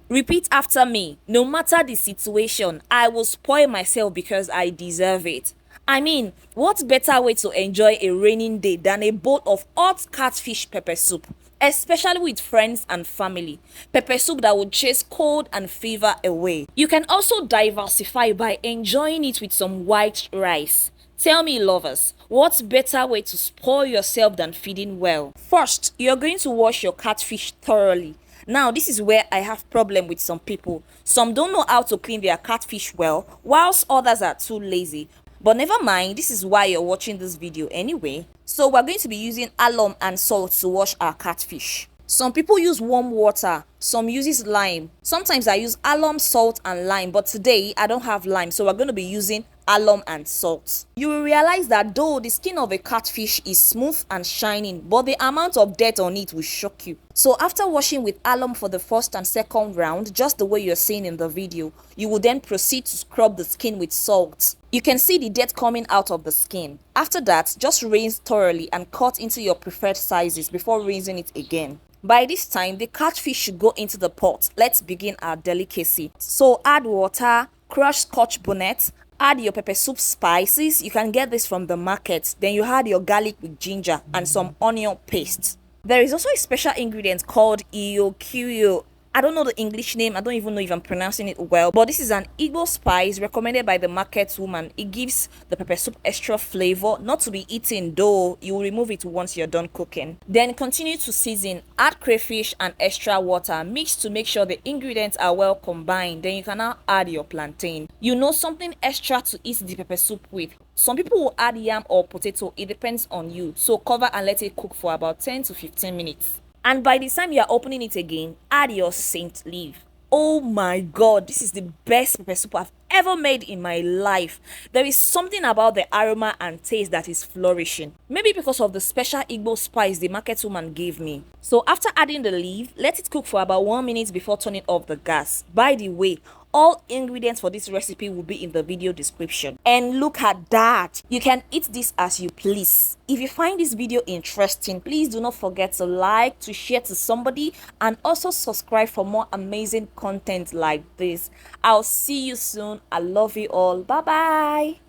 Repeat after me. No matter the situation, I will spoil myself because I deserve it. I mean, what better way to enjoy a raining day than a bowl of hot catfish pepper soup? Especially with friends and family. Pepper soup that would chase cold and fever away. You can also diversify by enjoying it with some white rice. Tell me, lovers, what better way to spoil yourself than feeding well? First, you're going to wash your catfish thoroughly. Now, this is where I have problem with some people. Some don't know how to clean their catfish well, whilst others are too lazy. But never mind, this is why you're watching this video anyway. So we're going to be using alum and salt to wash our catfish. Some people use warm water, some uses lime. Sometimes I use alum, salt and lime, but today I don't have lime, so we're going to be using alum and salt. You will realize that though the skin of a catfish is smooth and shining, but the amount of dirt on it will shock you. So after washing with alum for the first and second round, just the way you're seeing in the video, you will then proceed to scrub the skin with salt. You can see the dirt coming out of the skin. After that, just rinse thoroughly and cut into your preferred sizes before rinsing it again. By this time, the catfish should go into the pot. Let's begin our delicacy. So add water, crushed scotch bonnet, add your pepper soup spices. You can get this from the market. Then you add your garlic with ginger and some onion paste. There is also a special ingredient called Ohiokirihio. I don't know the English name. I don't even know if I'm pronouncing it well. But this is an Igbo spice recommended by the market woman. It gives the pepper soup extra flavor. Not to be eaten though. You will remove it once you're done cooking. Then continue to season. Add crayfish and extra water. Mix to make sure the ingredients are well combined. Then you can now add your plantain. You know, something extra to eat the pepper soup with. Some people will add yam or potato. It depends on you. So cover and let it cook for about 10 to 15 minutes. And by the time you are opening it again, add your saint leaf. Oh my god, this is the best pepper soup I've ever made in my life. There is something about the aroma and taste that is flourishing. Maybe because of the special Igbo spice the market woman gave me. So after adding the leaf, let it cook for about 1 minute before turning off the gas. By the way, all ingredients for this recipe will be in the video description. And look at that. You can eat this as you please. If you find this video interesting, please do not forget to like, to share to somebody, and also subscribe for more amazing content like this. I'll see you soon. I love you all. Bye bye.